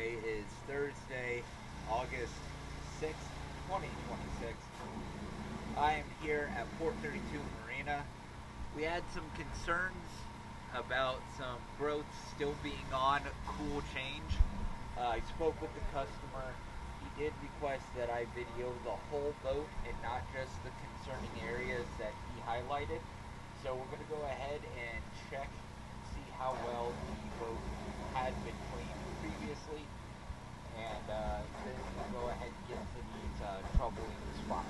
Today is Thursday, August 6th, 2026. I am here at Port 32 Marina. We had some concerns about some growth still being on cool change. I spoke with the customer. He did request that I video the whole boat and not just the concerning areas that he highlighted. So we're going to go ahead and check, see how well the boat had been cleaned previously, and then we'll go ahead and get to these troubling spots.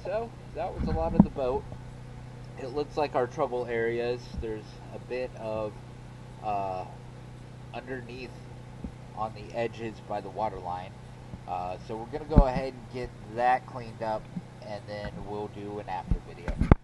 So that was a lot of the boat. It looks like our trouble areas. There's a bit of underneath on the edges by the water line. So we're going to go ahead and get that cleaned up, and then we'll do an after video.